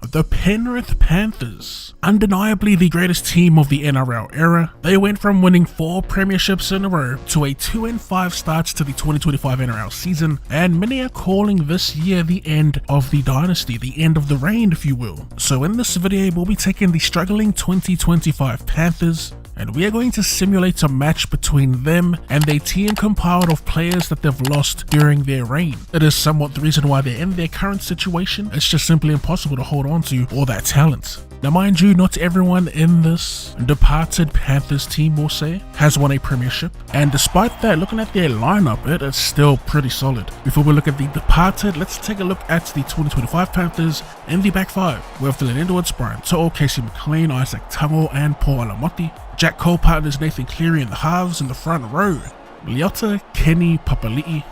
The Penrith Panthers, undeniably the greatest team of the NRL era, they went from winning 4 premierships in a row to a 2-5 start to the 2025 NRL season, and many are calling this year the end of the dynasty, the end of the reign if you will. So in this video we'll be taking the struggling 2025 Panthers, and we are going to simulate a match between them and a team compiled of players that they've lost during their reign. It is somewhat the reason why they're in their current situation. It's just simply impossible to hold on to all that talent. Now mind you, not everyone in this departed Panthers team, we'll say, has won a premiership, and despite that, looking at their lineup, it is still pretty solid. Before we look at the departed, let's take a look at the 2025 Panthers in the back 5. We have Dylan Edwards, Brian To'o, Casey McLean, Isaac Tango, and Paul Alamoti. Jack Cole partners Nathan Cleary in the halves. In the front row, Leota, Kenny, Papali'i.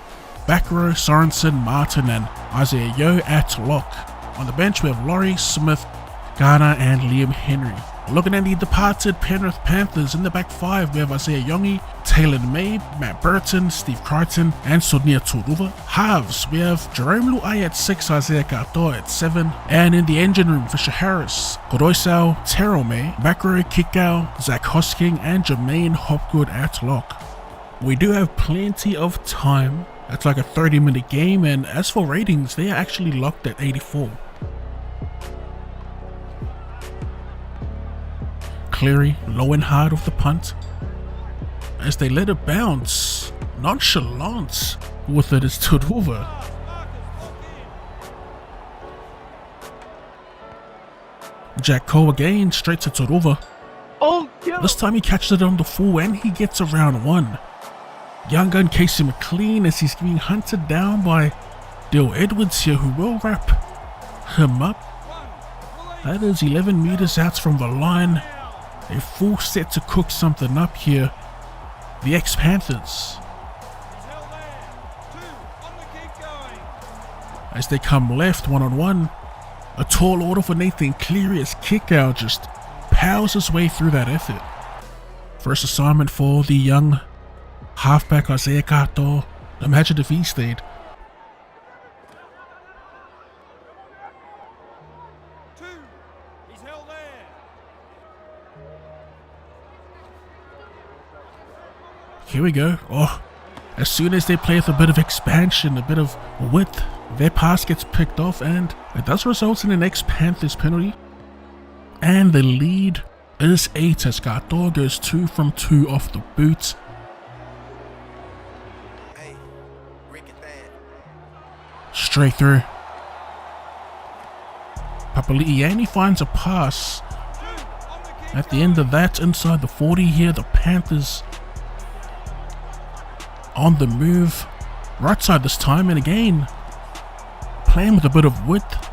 Back row, Sorensen, Martin, and Isaiah Yeo at lock. On the bench we have Laurie, Smith, Garner, and Liam Henry. Looking at the departed Penrith Panthers in the back 5, we have Isaiah Yongi, Taylor May, Matt Burton, Steve Crichton, and Sonia Turuva. Halves, we have Jerome Luai at 6, Isaiah Kato at 7, and in the engine room, Fisher Harris, Koroisau, Terrell May, back row, Kikau, Zach Hosking, and Jermaine Hopgood at lock. We do have plenty of time. It's like a 30-minute game, and as for ratings, they are actually locked at 84. Cleary low and hard of the punt as they let it bounce. Nonchalant with it is Turuva. Jack Cole again, straight to Turuva. Oh, yeah. This time he catches it on the full and he gets around 1. Young gun Casey McLean as he's being hunted down by Dale Edwards here, who will wrap him up. That is 11 meters out from the line. A full set to cook something up here. The Ex-Panthers, as they come left one-on-one. A tall order for Nathan Cleary as Kickout just powers his way through that effort. First assignment for the young halfback Isaiah Kato. Imagine if he stayed. Here we go. Oh, as soon as they play with a bit of expansion, a bit of width, their pass gets picked off and it does result in an Ex-Panthers penalty. And the lead is 8 as Kato goes 2 from 2 off the boot. Straight through. Papali'i finds a pass. At the end of that, inside the 40 here, the Panthers on the move, right side this time, and again playing with a bit of width.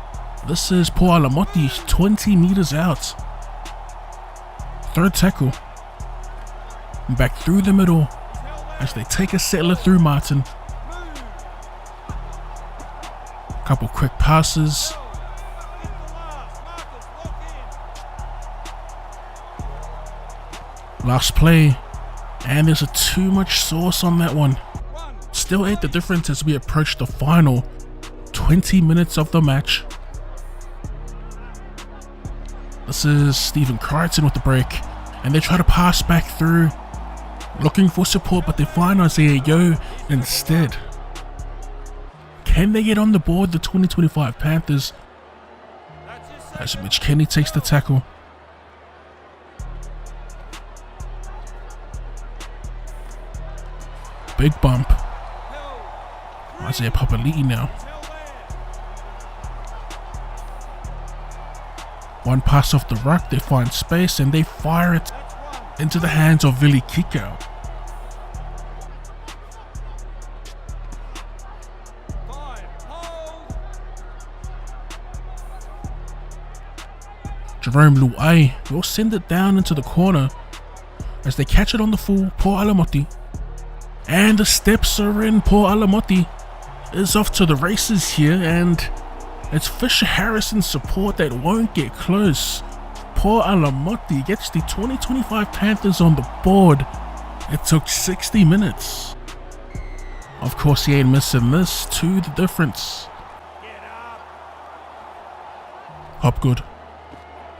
This is Paul Alamoti, 20 meters out. Third tackle, back through the middle as they take a settler through Martin. Couple quick passes. Last play. And there's too much sauce on that one. Still 8 the difference as we approach the final 20 minutes of the match. This is Stephen Crichton with the break, and they try to pass back through, looking for support, but they find Isaiah Yeo instead. Can they get on the board, the 2025 Panthers, as Mitch Kenny takes the tackle. Big bump. Isaiah Papali'i now. One pass off the ruck, they find space and they fire it into the hands of Vili Kikau. Jerome Luai will send it down into the corner as they catch it on the full. Paul Alamoti. And the steps are in. Paul Alamoti is off to the races here, and it's Fisher Harrison's support that won't get close. Paul Alamoti gets the 2025 Panthers on the board. It took 60 minutes. Of course, he ain't missing this. 2 the difference. Hopgood.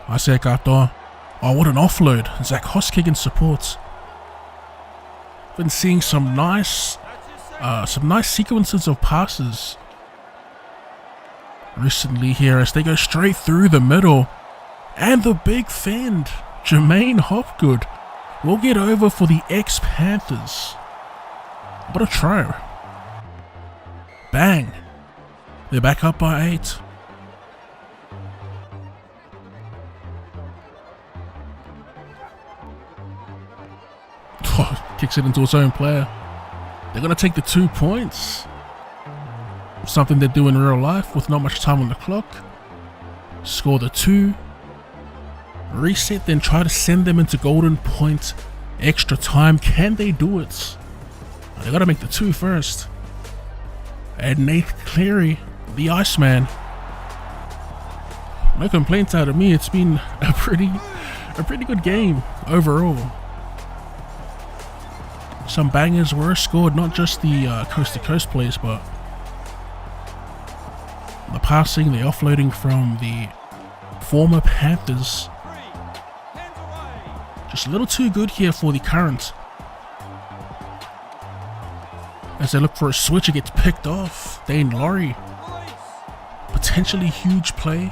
Isaiah Gato. Oh, what an offload. Zach Hoskigin supports. Been seeing some nice sequences of passes recently here as they go straight through the middle. And the big fend, Jermaine Hopgood, will get over for the Ex-Panthers. What a try. Bang. They're back up by 8. Oh, kicks it into his own player. They're going to take the 2 points. Something they do in real life with not much time on the clock. Score the 2. Reset, then try to send them into golden point. Extra time. Can they do it? They got to make the 2 first. And Nate Cleary, the Iceman. No complaints out of me. It's been a pretty good game overall. Some bangers were scored, not just the coast-to-coast plays, but the passing, the offloading from the former Panthers. Just a little too good here for the Current. As they look for a switch, it gets picked off. Dane Laurie. Potentially huge play.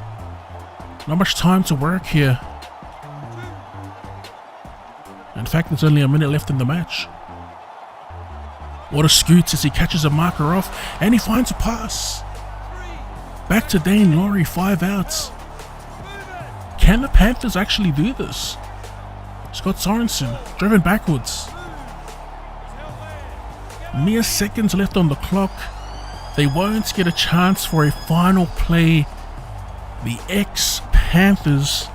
Not much time to work here. In fact, there's only a minute left in the match. What a scoot as he catches a marker off and he finds a pass. Back to Dane Laurie, 5 outs. Can the Panthers actually do this? Scott Sorensen, driven backwards. Mere seconds left on the clock. They won't get a chance for a final play. The Ex-Panthers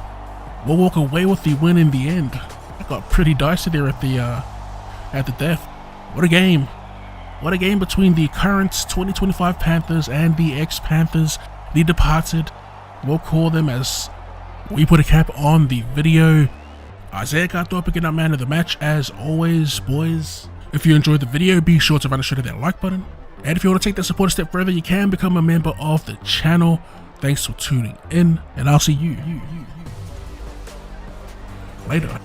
will walk away with the win in the end. It got pretty dicey there at the death. What a game. What a game between the current 2025 Panthers and the Ex-Panthers, the departed. We'll call them as we put a cap on the video. Isaiah Gato picking up man of the match as always, boys. If you enjoyed the video, be sure to hit that like button. And if you want to take that support a step further, you can become a member of the channel. Thanks for tuning in, and I'll see you later.